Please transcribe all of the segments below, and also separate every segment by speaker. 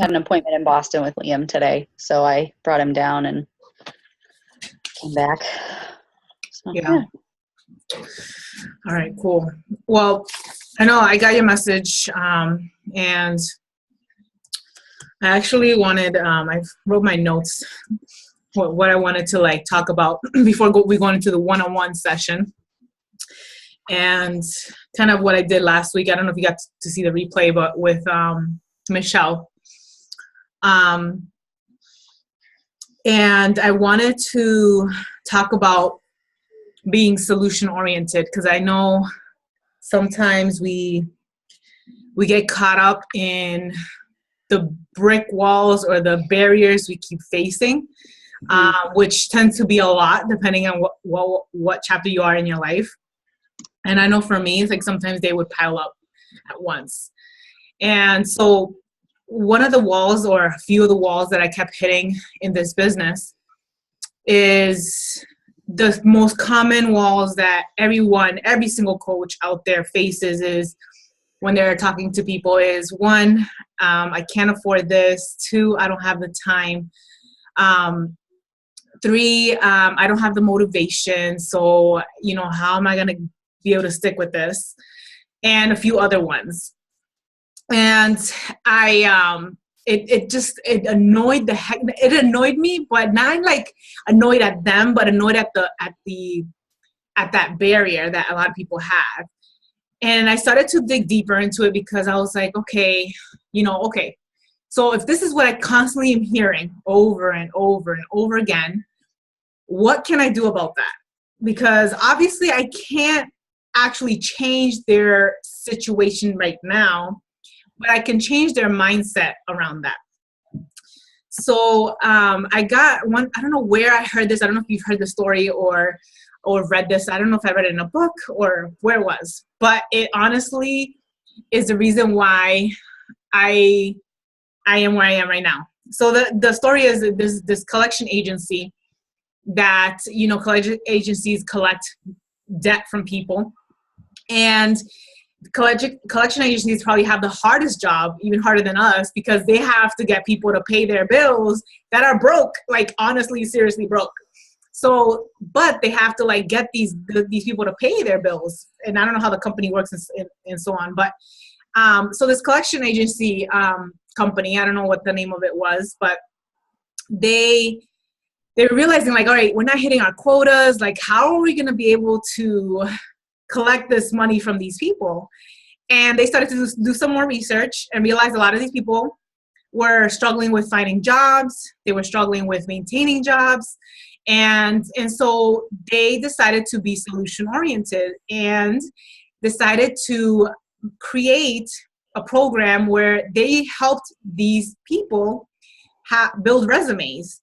Speaker 1: had an appointment in Boston with Liam today, so I brought him down and came back. So,
Speaker 2: yeah. All right, cool. Well, I know I got your message, and I actually wanted, I wrote my notes, what I wanted to like talk about before we go into the one-on-one session. And kind of what I did last week, I don't know if you got to see the replay, but with Michelle. And I wanted to talk about being solution oriented, because I know sometimes we get caught up in the brick walls or the barriers we keep facing, which tend to be a lot depending on what chapter you are in your life. And I know for me, it's like sometimes they would pile up at once. And so one of the walls, or a few of the walls that I kept hitting in this business, is the most common walls that every single coach out there faces, is when they're talking to people, is one, I can't afford this. Two, I don't have the time. Three, I don't have the motivation. So, how am I going to be able to stick with this? And a few other ones. And it annoyed the heck. It annoyed me, but not like annoyed at them, but annoyed at that barrier that a lot of people have. And I started to dig deeper into it, because I was like, okay. So if this is what I constantly am hearing over and over and over again, what can I do about that? Because obviously I can't actually change their situation right now, but I can change their mindset around that. So I got one, I don't know where I heard this. I don't know if you've heard the story or read this. I don't know if I read it in a book or where it was, but it honestly is the reason why I am where I am right now. So the story is that this collection agency that, collection agencies collect debt from people, and collection agencies probably have the hardest job, even harder than us, because they have to get people to pay their bills that are broke, like honestly, seriously broke. So, but they have to like get these people to pay their bills. And I don't know how the company works and so on. But so this collection agency company, I don't know what the name of it was, but they're realizing like, all right, we're not hitting our quotas. Like, how are we going to be able to collect this money from these people? And they started to do some more research and realized a lot of these people were struggling with finding jobs. They were struggling with maintaining jobs. And so they decided to be solution oriented and decided to create a program where they helped these people build resumes.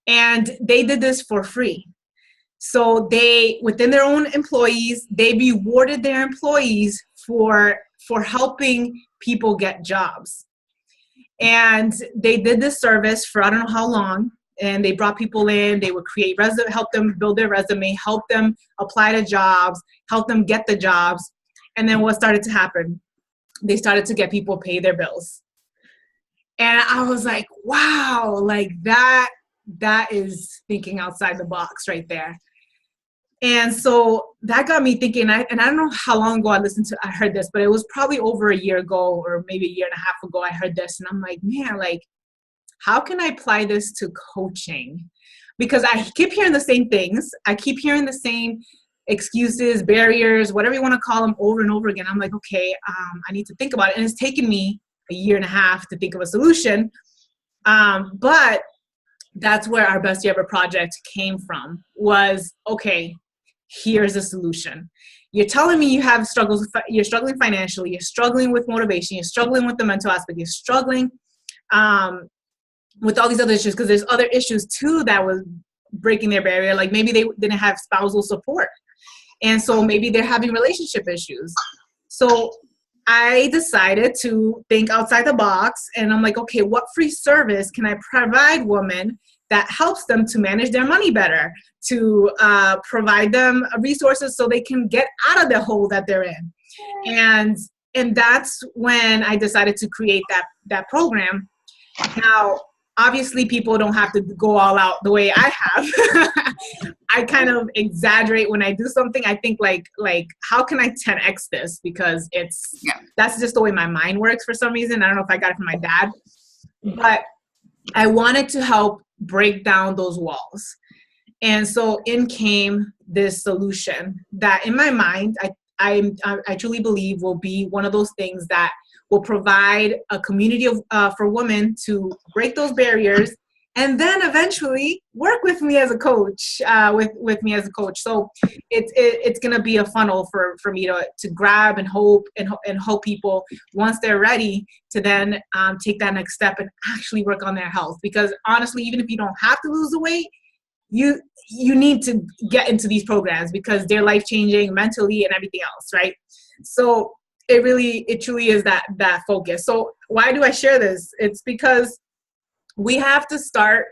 Speaker 2: And they did this for free. So they, within their own employees, they rewarded their employees for helping people get jobs. And they did this service for I don't know how long. And they brought people in, they would help them build their resume, help them apply to jobs, help them get the jobs. And then what started to happen? They started to get people pay their bills. And I was like, wow, like that is thinking outside the box right there. And so that got me thinking, and I don't know how long ago I heard this, but it was probably over a year ago or maybe a year and a half ago I heard this. And I'm like, man, like, how can I apply this to coaching? Because I keep hearing the same things. I keep hearing the same excuses, barriers, whatever you want to call them, over and over again. I'm like, okay, I need to think about it. And it's taken me a year and a half to think of a solution. But that's where our Best Year Ever project came from, was, okay, here's a solution. You're telling me you have struggles, you're struggling financially, you're struggling with motivation, you're struggling with the mental aspect, you're struggling with all these other issues, because there's other issues too that was breaking their barrier. Like maybe they didn't have spousal support. And so maybe they're having relationship issues. So I decided to think outside the box, and I'm like, okay, what free service can I provide women that helps them to manage their money better, to provide them resources so they can get out of the hole that they're in? And that's when I decided to create that program. Now, obviously, people don't have to go all out the way I have. I kind of exaggerate when I do something. I think like how can I 10x this? Because that's just the way my mind works for some reason. I don't know if I got it from my dad, but I wanted to help break down those walls. And so in came this solution that in my mind, I truly believe will be one of those things that will provide a community of, for women to break those barriers and then eventually work with me as a coach, with me as a coach. So it's going to be a funnel for me to grab and hope people once they're ready to then take that next step and actually work on their health. Because honestly, even if you don't have to lose the weight, you need to get into these programs because they're life-changing mentally and everything else, right? So it truly is that focus. So why do I share this? It's because we have to start,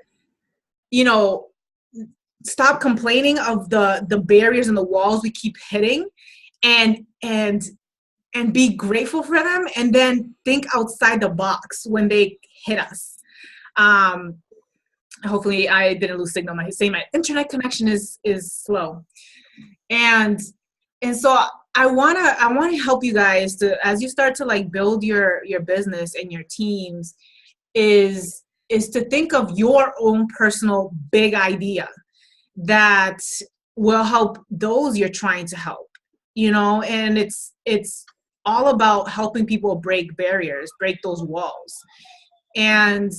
Speaker 2: stop complaining of the barriers and the walls we keep hitting and be grateful for them, and then think outside the box when they hit us. Hopefully I didn't lose signal. My internet connection is slow. And so I want to help you guys to, as you start to like build your business and your teams, is to think of your own personal big idea that will help those you're trying to help, and it's all about helping people break barriers, break those walls. And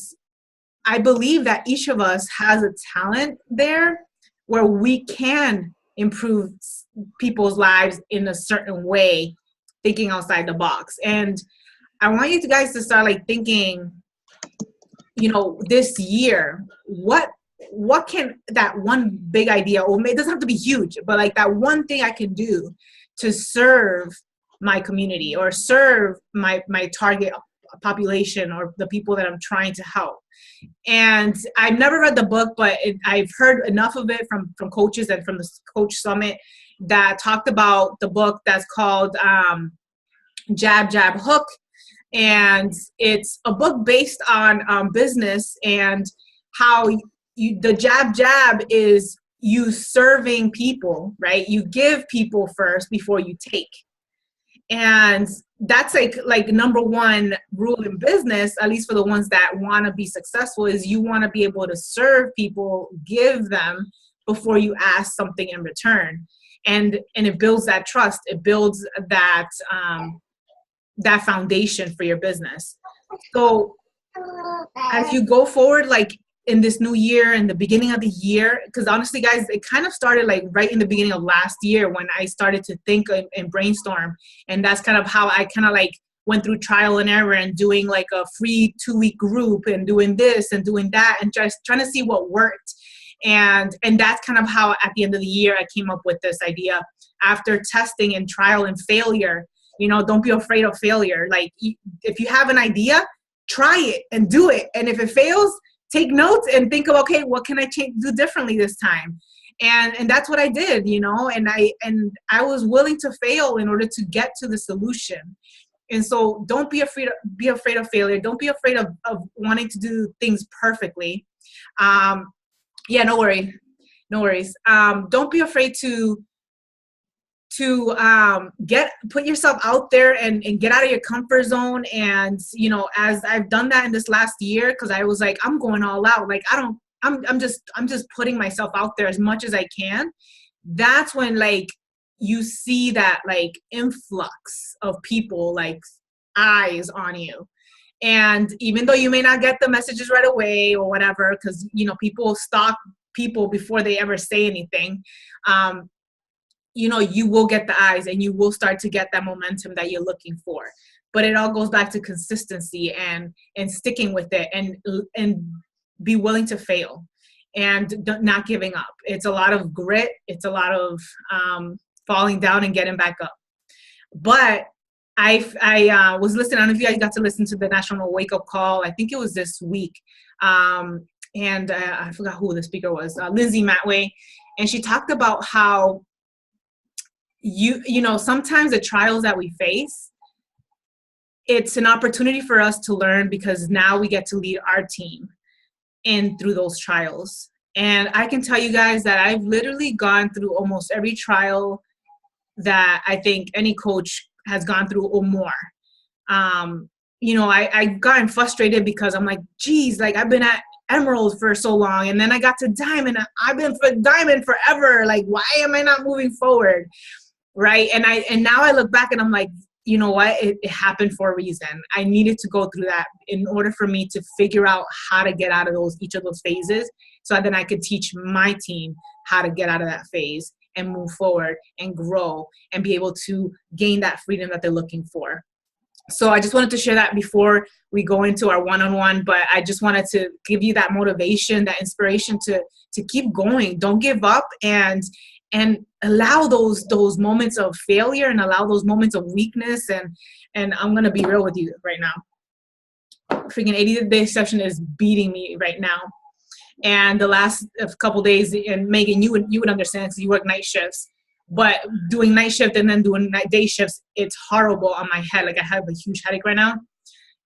Speaker 2: I believe that each of us has a talent there where we can improve people's lives in a certain way, thinking outside the box. And I want you guys to start like thinking, this year, what can that one big idea, or it doesn't have to be huge, but like that one thing I can do to serve my community or serve my target population or the people that I'm trying to help. And I've never read the book, but I've heard enough of it from coaches and from the Coach Summit that talked about the book that's called Jab, Jab, Hook. And it's a book based on business and how the jab, jab is you serving people, right? You give people first before you take. And that's like number one rule in business, at least for the ones that want to be successful, is you want to be able to serve people, give them before you ask something in return. And it builds that trust. It builds that foundation for your business. So as you go forward, like in this new year and the beginning of the year, because honestly, guys, it kind of started like right in the beginning of last year when I started to think and brainstorm. And that's kind of how I kind of like went through trial and error and doing like a free 2-week group and doing this and doing that and just trying to see what worked. And that's kind of how at the end of the year, I came up with this idea after testing and trial and failure. Don't be afraid of failure. Like if you have an idea, try it and do it. And if it fails, take notes and think of, okay, what can I do differently this time? And that's what I did, and I was willing to fail in order to get to the solution. And so don't be afraid of failure. Don't be afraid of wanting to do things perfectly. No worries. Don't be afraid to put yourself out there and get out of your comfort zone. And, as I've done that in this last year, because I was like, I'm going all out. Like, I'm just putting myself out there as much as I can. That's when like you see that like influx of people, like eyes on you. And even though you may not get the messages right away or whatever, because, people stalk people before they ever say anything, you will get the eyes and you will start to get that momentum that you're looking for. But it all goes back to consistency and sticking with it and be willing to fail and not giving up. It's a lot of grit. It's a lot of falling down and getting back up. But I was listening. I don't know if you guys got to listen to the National Wake Up Call. I think it was this week. And I forgot who the speaker was, Lindsay Matway. And she talked about how sometimes the trials that we face, it's an opportunity for us to learn because now we get to lead our team in through those trials. And I can tell you guys that I've literally gone through almost every trial that I think any coach has gone through or more. I gotten frustrated because I'm like, geez, like I've been at Emerald for so long, and then I got to Diamond. I've been for Diamond forever. Like, why am I not moving forward? Right. And now I look back and I'm like, you know what? It happened for a reason. I needed to go through that in order for me to figure out how to get out of each of those phases, so then I could teach my team how to get out of that phase and move forward and grow and be able to gain that freedom that they're looking for. So I just wanted to share that before we go into our one-on-one, but I just wanted to give you that motivation, that inspiration to keep going. Don't give up, and allow those moments of failure and allow those moments of weakness. And I'm going to be real with you right now. Freaking 80-day session is beating me right now. And the last couple days, and Megan, you would understand because you work night shifts, but doing night shift and then doing day shifts, it's horrible on my head. Like I have a huge headache right now.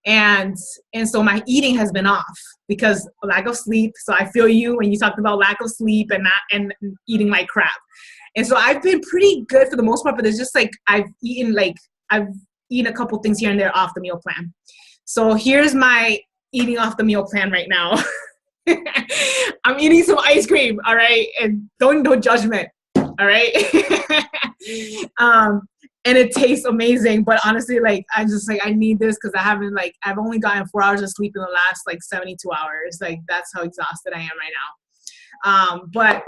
Speaker 2: And so my eating has been off because of lack of sleep. So I feel you when you talked about lack of sleep and eating like crap. And so I've been pretty good for the most part, but it's just like I've eaten a couple things here and there off the meal plan. So here's my eating off the meal plan right now. I'm eating some ice cream, all right? And no judgment, all right? And it tastes amazing, but honestly, like, I just, like, I need this because I've only gotten 4 hours of sleep in the last, 72 hours. Like, that's how exhausted I am right now. But,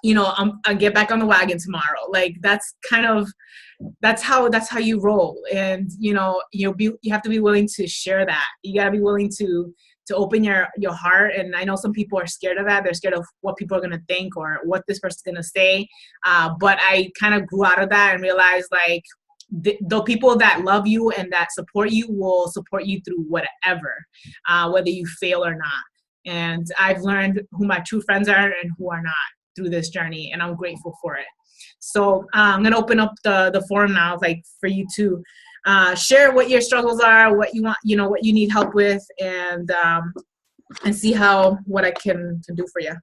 Speaker 2: I'll get back on the wagon tomorrow. Like, that's how you roll. And, you have to be willing to share that. You got to be willing to open your heart. And I know some people are scared of that. They're scared of what people are going to think or what this person's going to say. But I kind of grew out of that and realized, like, the people that love you and that support you will support you through whatever, whether you fail or not. And I've learned who my true friends are and who are not through this journey. And I'm grateful for it. So I'm going to open up the forum now, like, for you to share what your struggles are, what you want, what you need help with, and see what I can do for you.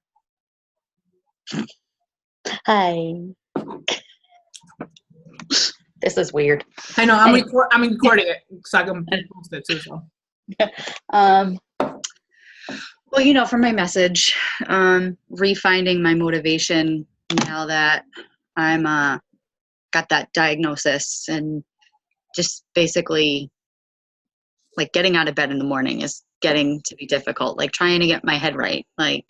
Speaker 1: Hi. This is weird.
Speaker 2: I know. I'm recording it so I can post it too. So.
Speaker 1: Well, from my message, refinding my motivation now that I'm got that diagnosis, and just basically, like, getting out of bed in the morning is getting to be difficult. Like, trying to get my head right, like,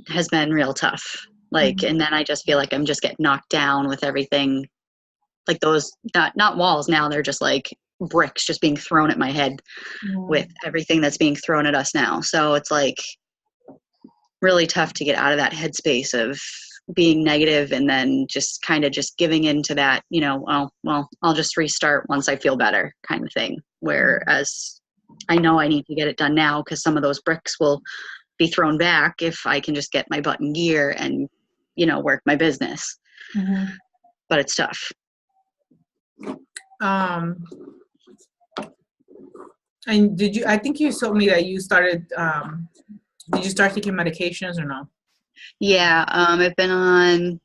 Speaker 1: has been real tough. Like, mm-hmm. And then I just feel like I'm just getting knocked down with everything. Like, those, not walls now, they're just like bricks just being thrown at my head with everything that's being thrown at us now. So it's like really tough to get out of that headspace of being negative and then just kind of just giving into that, I'll just restart once I feel better kind of thing. Whereas I know I need to get it done now because some of those bricks will be thrown back if I can just get my butt in gear and, work my business. Mm-hmm. But it's tough.
Speaker 2: And I think you told me that you started, did you start taking medications or no?
Speaker 1: Yeah, I've been on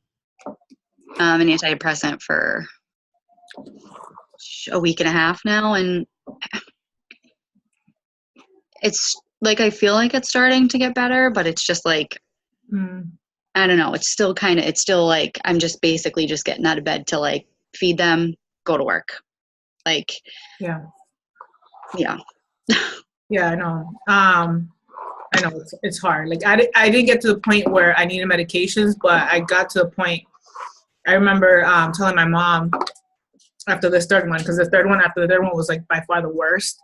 Speaker 1: an antidepressant for a week and a half now, and it's like I feel like it's starting to get better, but it's just like, I don't know, it's still like I'm just basically just getting out of bed to, like, feed them, go to work. Like, yeah.
Speaker 2: Yeah, I know. I know it's hard. Like, I didn't get to the point where I needed medications, but I got to the point. I remember telling my mom after this third one, because after the third one was, like, by far the worst.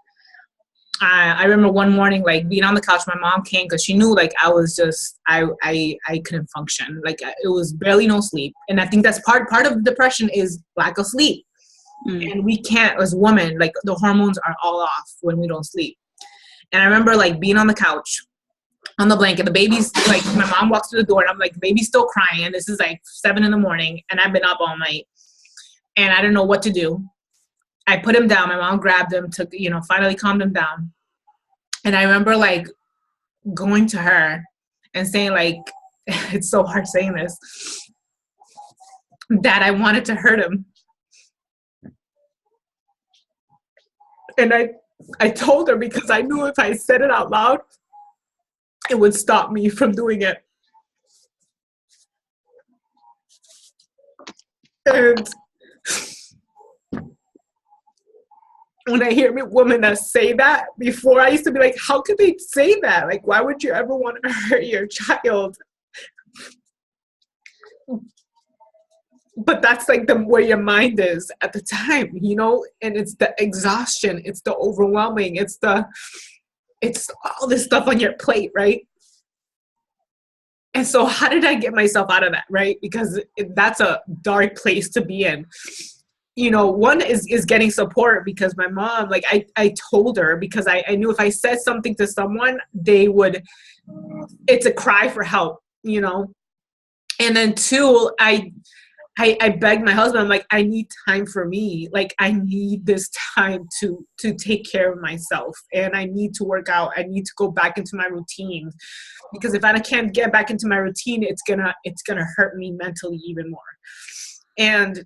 Speaker 2: I remember one morning, like, being on the couch. My mom came because she knew, like, I was just I couldn't function. Like, it was barely no sleep, and I think that's part of depression is lack of sleep. And we can't, as women, like, the hormones are all off when we don't sleep. And I remember, like, being on the couch, on the blanket, the baby's, like, my mom walks through the door, and I'm like, the baby's still crying, and this is, like, 7 a.m, and I've been up all night, and I don't know what to do. I put him down. My mom grabbed him, took, finally calmed him down. And I remember like going to her and saying like, it's so hard saying this, that I wanted to hurt him. And I told her because I knew if I said it out loud, it would stop me from doing it. And when I hear women that say that, before I used to be like, how could they say that? Like, why would you ever want to hurt your child? But that's like where your mind is at the time, and it's the exhaustion, it's the overwhelming, it's all this stuff on your plate, right? And so how did I get myself out of that, right? Because that's a dark place to be in. One is getting support, because my mom, like I told her, because I knew if I said something to someone, it's a cry for help, And then two, I begged my husband, I'm like, I need time for me. Like, I need this time to take care of myself, and I need to work out. I need to go back into my routine, because if I can't get back into my routine, it's gonna hurt me mentally even more. And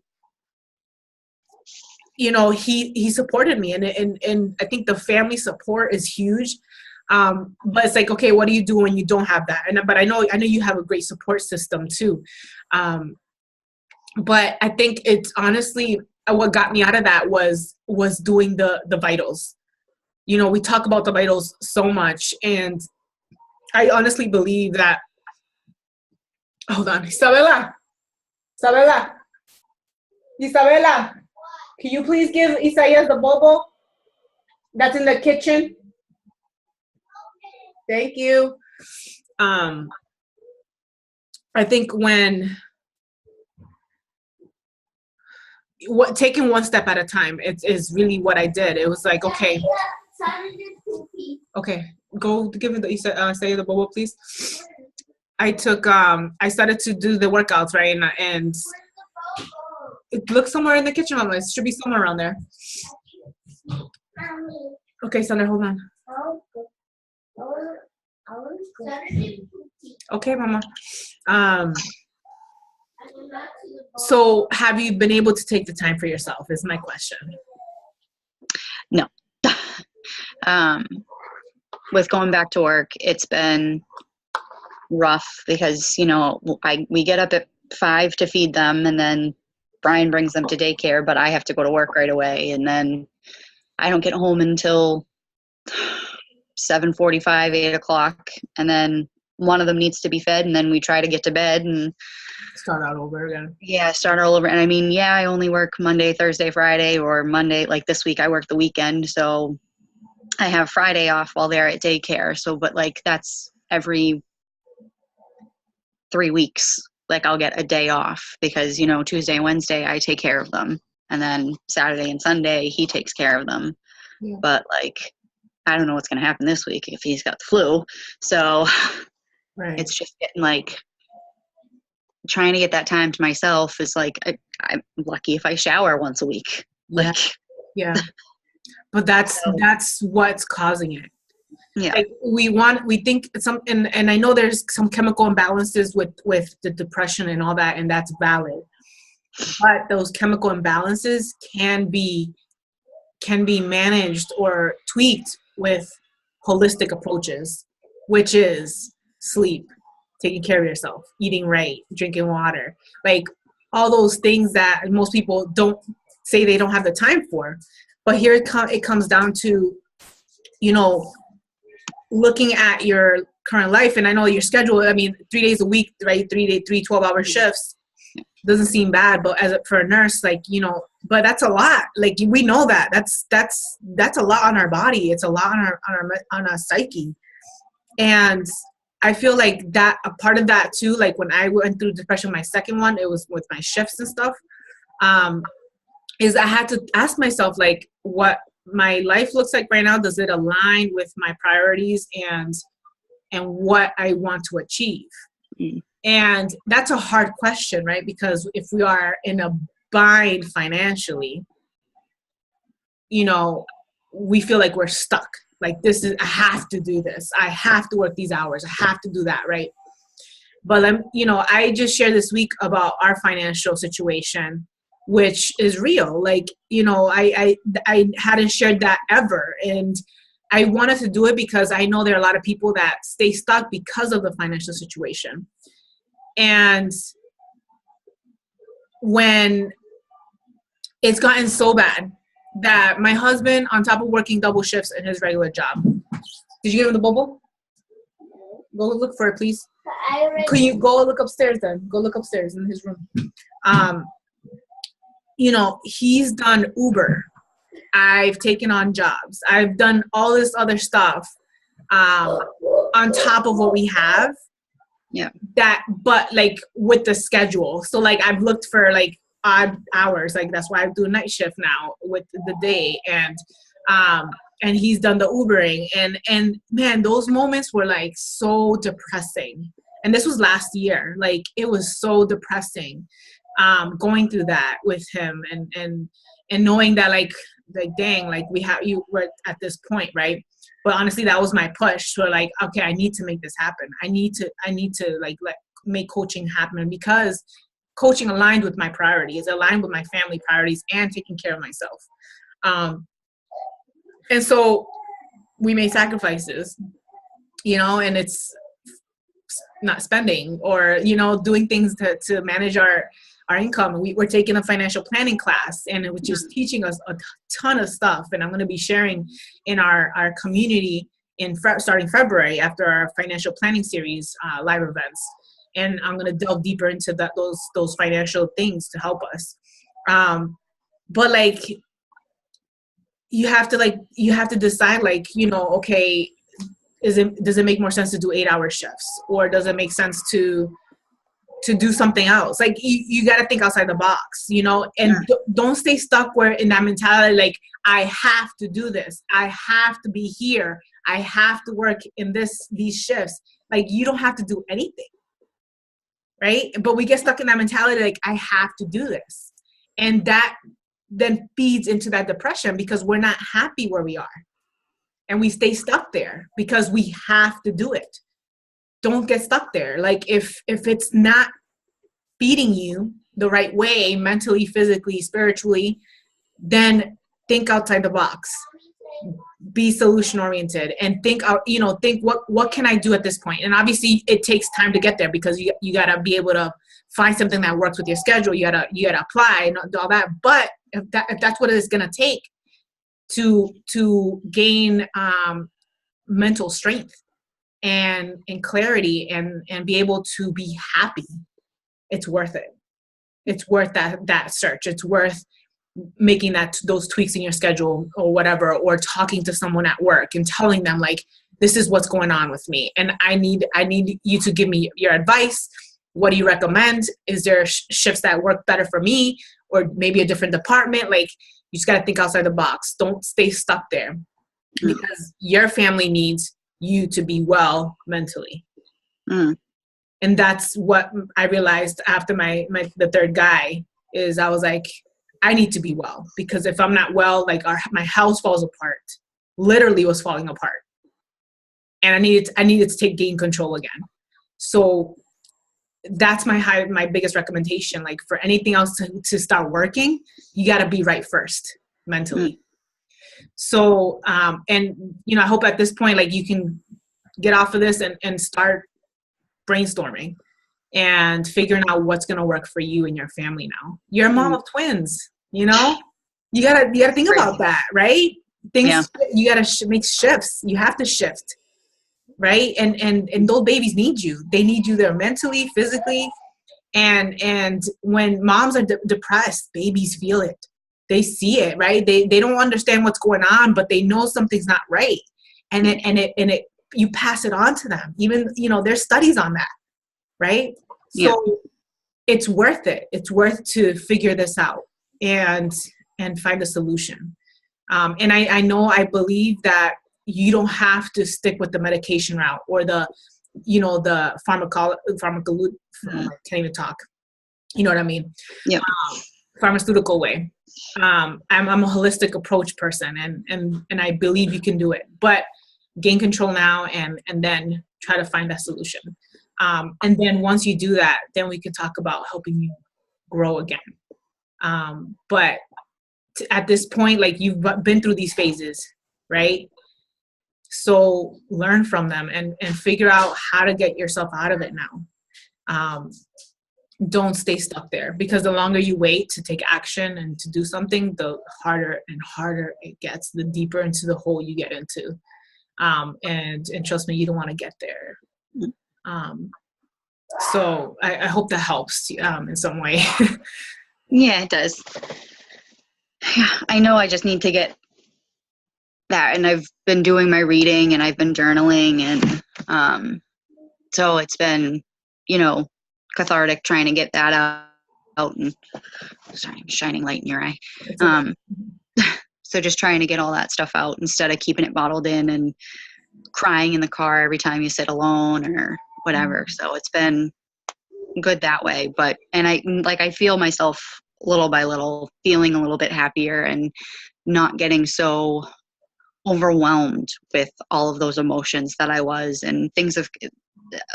Speaker 2: he supported me, and I think the family support is huge. But it's like, okay, what do you do when you don't have that? But I know you have a great support system too. But I think it's honestly what got me out of that was doing the vitals. We talk about the vitals so much, and I honestly believe that. Hold on, Isabella, can you please give Isaias the bobo that's in the kitchen? Thank you. I think taking one step at a time is really what I did. It was like, okay, go give it the bobo, please. I started to do the workouts, right? And it looks somewhere in the kitchen, Mama. It should be somewhere around there. Okay, Sandra, hold on. Okay, Mama. So have you been able to take the time for yourself is my question.
Speaker 1: No. With going back to work, it's been rough because, we get up at 5 to feed them, and then Brian brings them to daycare, but I have to go to work right away. And then I don't get home until 7:45, 8 o'clock. And then one of them needs to be fed, and then we try to get to bed and
Speaker 2: start all over again.
Speaker 1: Yeah, start all over. And I mean, I only work Monday, Thursday, Friday, or Monday. Like this week I work the weekend. So I have Friday off while they're at daycare. So, but like that's every 3 weeks. Like I'll get a day off because, Tuesday and Wednesday I take care of them. And then Saturday and Sunday he takes care of them. Yeah. But like, I don't know what's going to happen this week if he's got the flu. So right. It's just getting like, trying to get that time to myself is like, I'm lucky if I shower once a week. Like,
Speaker 2: yeah. But that's what's causing it.
Speaker 1: Yeah.
Speaker 2: Like we think and I know there's some chemical imbalances with the depression and all that, and that's valid. But those chemical imbalances can be managed or tweaked with holistic approaches, which is sleep, taking care of yourself, eating right, drinking water, like all those things that most people don't say they don't have the time for. But here it comes down to, looking at your current life. And I know your schedule, I mean, 3 days a week, right? 3 12-hour shifts doesn't seem bad, but for a nurse, like, but that's a lot. Like we know that that's a lot on our body. It's a lot on our psyche. And I feel like that a part of that too, like when I went through depression, my second one, it was with my shifts and stuff, is I had to ask myself, like, what my life looks like right now. Does it align with my priorities and what I want to achieve? Mm. And that's a hard question, right? Because if we are in a bind financially, you know, we feel like we're stuck. Like I have to do this. I have to work these hours. I have to do that, right? But I just shared this week about our financial situation, which is real. Like, I hadn't shared that ever. And I wanted to do it because I know there are a lot of people that stay stuck because of the financial situation. And when it's gotten so bad that my husband, on top of working double shifts in his regular job, did you give him the bubble? Go look for it, please. Can you go look upstairs then? Go look upstairs in his room. He's done Uber. I've taken on jobs. I've done all this other stuff on top of what we have.
Speaker 1: Yeah.
Speaker 2: But like with the schedule. So like I've looked for like odd hours. Like that's why I do a night shift now with the day. And he's done the Ubering. And man, those moments were like so depressing. And this was last year. Like it was so depressing going through that with him and knowing that like dang, like we're at this point, right? But honestly, that was my push. So like, okay, I need to make this happen. I need to like make coaching happen because coaching aligned with my priorities, aligned with my family priorities and taking care of myself. And so we made sacrifices, and it's not spending or, doing things to manage our income. We're taking a financial planning class and it was just teaching us a ton of stuff. And I'm going to be sharing in our community starting February after our financial planning series live events. And I'm going to delve deeper into those financial things to help us. But like, you have to decide like, okay, does it make more sense to do 8-hour shifts or does it make sense to do something else? Like you got to think outside the box, and don't stay stuck in that mentality. Like I have to do this. I have to be here. I have to work in these shifts. Like you don't have to do anything. Right. But we get stuck in that mentality. Like I have to do this. And that then feeds into that depression because we're not happy where we are. And we stay stuck there because we have to do it. Don't get stuck there. Like if it's not feeding you the right way, mentally, physically, spiritually, then think outside the box. Be solution oriented and think what can I do at this point? And obviously it takes time to get there because you gotta be able to find something that works with your schedule. You gotta apply and all that. But if that's what it's gonna take to gain mental strength and clarity and be able to be happy, it's worth it. It's worth that search. It's worth making those tweaks in your schedule or whatever, or talking to someone at work and telling them like, this is what's going on with me. And I need you to give me your advice. What do you recommend? Is there shifts that work better for me or maybe a different department? Like you just got to think outside the box. Don't stay stuck there because your family needs you to be well mentally. And that's what I realized after the third guy is I was like, I need to be well because if I'm not well, like my house falls apart, literally was falling apart. And I needed to gain control again. So that's my biggest recommendation. Like for anything else to start working, you got to be right first mentally. So, and I hope at this point, like you can get off of this and start brainstorming and figuring out what's going to work for you and your family now. You're a mom of twins, you gotta think about that, right? You gotta make shifts. You have to shift, right? And those babies need you. They need you there mentally, physically. And when moms are depressed, babies feel it. They see it, right? They don't understand what's going on, but they know something's not right. And you pass it on to them. Even, there's studies on that, right? So it's worth it. It's worth to figure this out and find a solution. And I believe that you don't have to stick with the medication route or the pharmacology. I can't even talk. You know what I mean?
Speaker 1: Yeah.
Speaker 2: pharmaceutical way. I'm a holistic approach person, and I believe you can do it, but gain control now and then try to find that solution. And then once you do that, then we can talk about helping you grow again. But at this point, like, you've been through these phases, right? So learn from them and figure out how to get yourself out of it now. Don't stay stuck there, because the longer you wait to take action and to do something, the harder and harder it gets, the deeper into the hole you get into. And trust me, you don't want to get there. So I hope that helps in some way.
Speaker 1: Yeah, it does. Yeah, I know I just need to get that, and I've been doing my reading and I've been journaling, and so it's been, cathartic trying to get that out. And sorry, I'm shining light in your eye. So just trying to get all that stuff out instead of keeping it bottled in and crying in the car every time you sit alone or whatever. So it's been good that way. And I feel myself little by little feeling a little bit happier and not getting so overwhelmed with all of those emotions that I was, and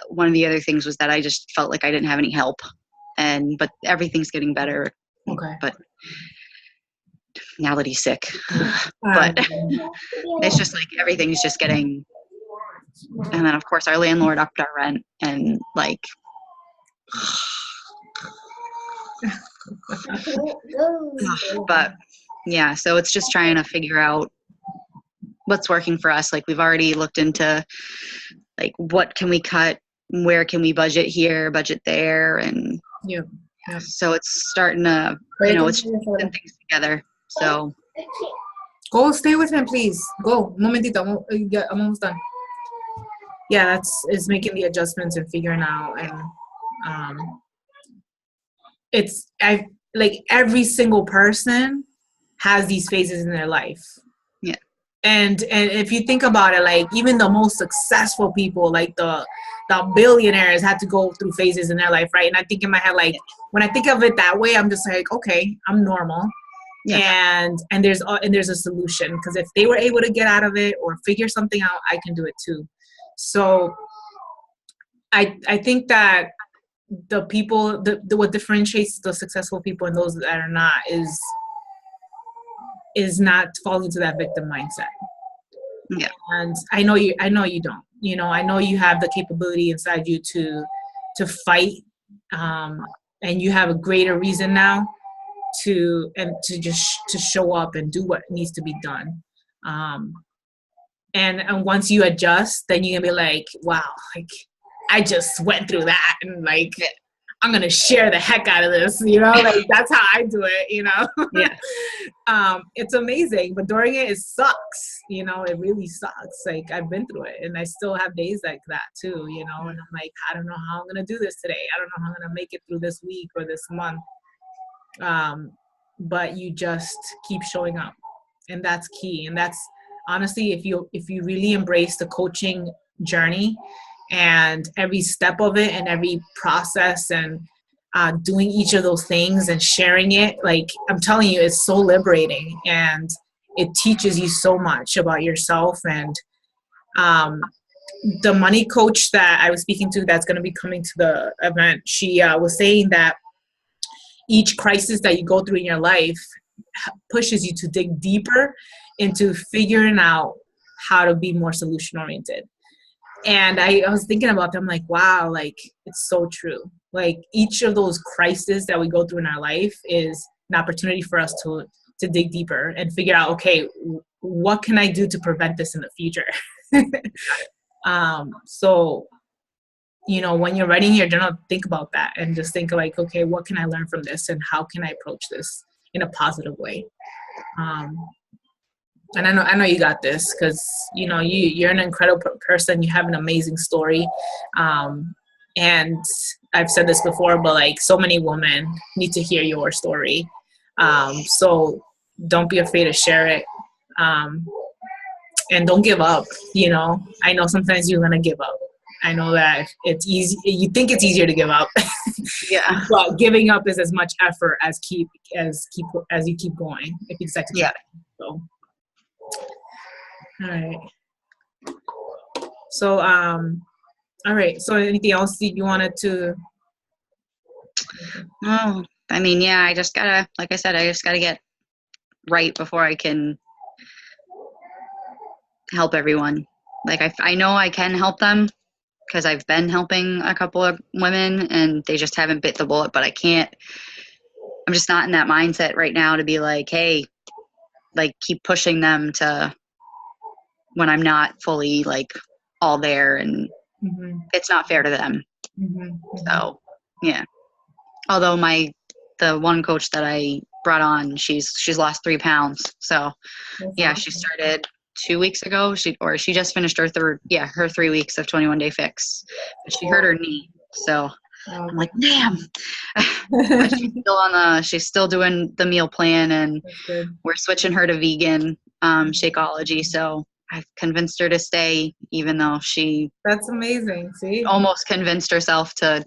Speaker 1: one of the other things was that I just felt like I didn't have any help, but everything's getting better.
Speaker 2: Okay.
Speaker 1: But now that he's sick, but it's just like everything's just getting, and then of course our landlord upped our rent, and like, but yeah, so it's just trying to figure out what's working for us. Like, we've already looked into, like, what can we cut, where can we budget here, budget there, and so it's starting to, it's putting things together. So
Speaker 2: go stay with him, please. Go, momentito, I'm almost done. Yeah, it's making the adjustments and figuring out, and I like every single person has these phases in their life.
Speaker 1: Yeah.
Speaker 2: And if you think about it, like, even the most successful people, like the billionaires, had to go through phases in their life, right? And I think in my head, like, when I think of it that way, I'm just like, okay, I'm normal. Yeah. And there's a solution, because if they were able to get out of it or figure something out, I can do it too. So I think that the people, what differentiates the successful people and those that are not is not falling into that victim mindset.
Speaker 1: Yeah.
Speaker 2: And I know you don't. I know you have the capability inside you to fight, and you have a greater reason now to show up and do what needs to be done. And once you adjust, then you're gonna be like, wow, like, I just went through that, and like, I'm gonna share the heck out of this, like, that's how I do it, Yeah. It's amazing, but during it sucks, it really sucks. Like, I've been through it, and I still have days like that too, and I'm like, I don't know how I'm gonna do this today. I don't know how I'm gonna make it through this week or this month. But you just keep showing up, and that's key. And that's honestly, if you really embrace the coaching journey and every step of it and every process, and doing each of those things and sharing it, like, I'm telling you, it's so liberating, and it teaches you so much about yourself. And the money coach that I was speaking to, that's going to be coming to the event, she was saying that each crisis that you go through in your life pushes you to dig deeper into figuring out how to be more solution oriented. And I was thinking about them, like, wow, like, it's so true. Like, each of those crises that we go through in our life is an opportunity for us to dig deeper and figure out, okay, what can I do to prevent this in the future? So, when you're writing your journal, think about that and just think, like, okay, what can I learn from this, and how can I approach this in a positive way? And I know you got this, because you're an incredible person. You have an amazing story, and I've said this before, but like, so many women need to hear your story. So don't be afraid to share it, and don't give up. I know sometimes you're gonna give up, I know that it's easy. You think it's easier to give up,
Speaker 1: Yeah.
Speaker 2: but giving up is as much effort as you keep going. If you decide to try
Speaker 1: Yeah.
Speaker 2: it. So, all right. So, all right. So, anything else you wanted to?
Speaker 1: Oh, I mean, yeah, I just gotta, like I said, I just gotta get right before I can help everyone. Like, I know I can help them because I've been helping a couple of women and they just haven't bit the bullet, but I can't, I'm just not in that mindset right now to be like, hey, like, keep pushing them to when I'm not fully, like, all there, and
Speaker 2: Mm-hmm,
Speaker 1: it's not fair to them.
Speaker 2: mm-hmm,
Speaker 1: So, yeah. Although the one coach that I brought on, she's lost 3 pounds. So
Speaker 2: That's
Speaker 1: yeah,
Speaker 2: awesome.
Speaker 1: she started 2 weeks ago. She just finished her her 3 weeks of 21 Day Fix. But she hurt her knee. So I'm like, damn. But she's still doing the meal plan, and
Speaker 2: That's good.
Speaker 1: we're switching her to vegan Shakeology. So I've convinced her to stay, even though she
Speaker 2: That's amazing. See?
Speaker 1: almost convinced herself to,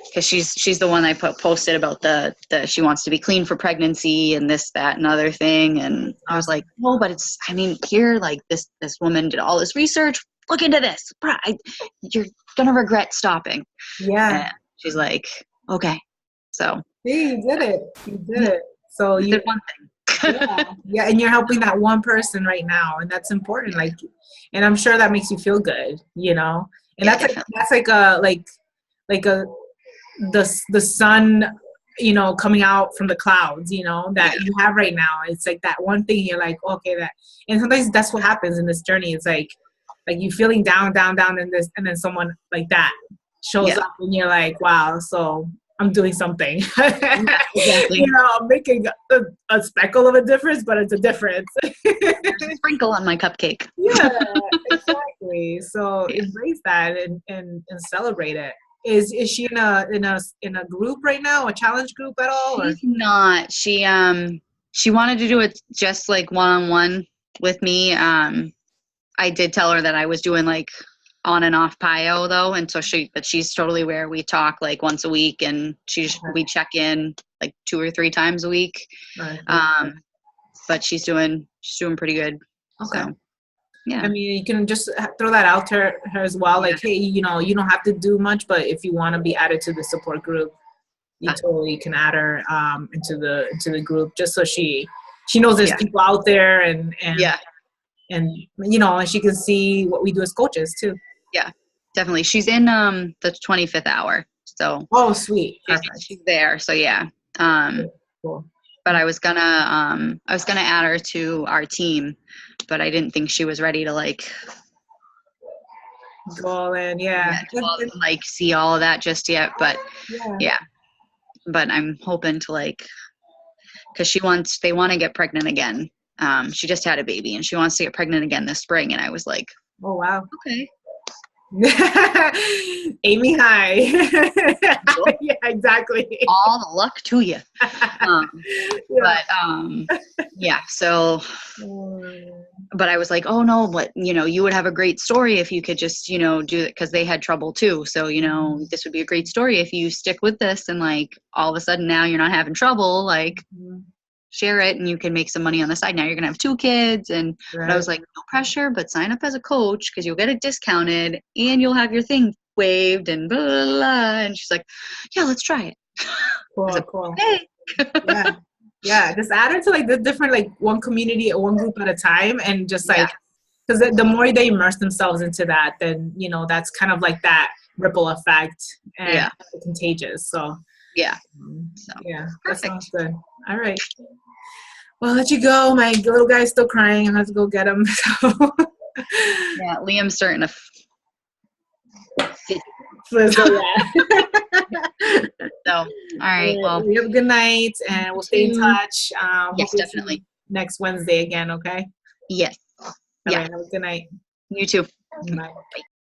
Speaker 1: because she's the one I posted about the she wants to be clean for pregnancy and this, that, and other thing. And I was like, no, but it's, I mean, here, like, this woman did all this research. Look into this. You're gonna regret stopping.
Speaker 2: Yeah.
Speaker 1: And she's like, okay. So
Speaker 2: See, you did it. You did it. So
Speaker 1: I
Speaker 2: you,
Speaker 1: did one thing.
Speaker 2: yeah, and you're helping that one person right now, and that's important. Like, and I'm sure that makes you feel good, you know. And
Speaker 1: Yeah,
Speaker 2: that's like a like a the sun, you know, coming out from the clouds, you know, that you have right now. It's like that one thing you're like, okay, that, and sometimes that's what happens in this journey. It's like you feeling down, in this, and then someone like that shows up, and you're like, wow, so I'm doing something.
Speaker 1: exactly.
Speaker 2: You know, I'm making a speckle of a difference, but it's a difference.
Speaker 1: There's a sprinkle on my cupcake.
Speaker 2: Yeah, exactly. So embrace that and celebrate it. Is she in a group right now, a challenge group at all? Or?
Speaker 1: She's not. She wanted to do it just like one-on-one with me. I did tell her that I was doing like on and off PIO though, and so she's totally aware. We talk like once a week, and we check in like 2 or 3 times a week.
Speaker 2: Right.
Speaker 1: But she's doing pretty good.
Speaker 2: Okay.
Speaker 1: So, yeah.
Speaker 2: I mean, you can just throw that out to her as well. Like, hey, you know, you don't have to do much, but if you want to be added to the support group, you totally can add her into the group, just so she knows there's people out there, and you know, and she can see what we do as coaches too.
Speaker 1: Yeah, definitely. She's in the 25th hour. So
Speaker 2: sweet.
Speaker 1: She's there. So yeah.
Speaker 2: Cool.
Speaker 1: But I was gonna add her to our team, but I didn't think she was ready to like
Speaker 2: go all in.
Speaker 1: Like see all of that just yet. But yeah. But I'm hoping to, like, because they want to get pregnant again. She just had a baby and she wants to get pregnant again this spring. And I was like,
Speaker 2: oh wow,
Speaker 1: okay.
Speaker 2: Amy high. Yeah, exactly.
Speaker 1: All the luck to you. But yeah, so but I was like, oh no, but you know, you would have a great story if you could just, you know, do it, because they had trouble too. So, you know, this would be a great story if you stick with this, and like all of a sudden now you're not having trouble, like share it and you can make some money on the side. Now you're gonna have 2 kids, and but I was like, no pressure, but sign up as a coach because you'll get it discounted and you'll have your thing waived and blah, blah, blah. And she's like, yeah, let's try it.
Speaker 2: Cool. Hey. Yeah, just add her to like the different, like one community or one group at a time, and just like, because the more they immerse themselves into that, then you know that's kind of like that ripple effect, and it's contagious. So that sounds good. All right. Well, I'll let you go. My little guy's still crying. I have to go get him. So.
Speaker 1: Yeah, Liam's starting to.
Speaker 2: So,
Speaker 1: all right. Well,
Speaker 2: you have a good night, and we'll stay in touch.
Speaker 1: Yes, definitely.
Speaker 2: Next Wednesday again. Okay.
Speaker 1: Yes.
Speaker 2: All right. Have a good night.
Speaker 1: You too.
Speaker 2: Bye.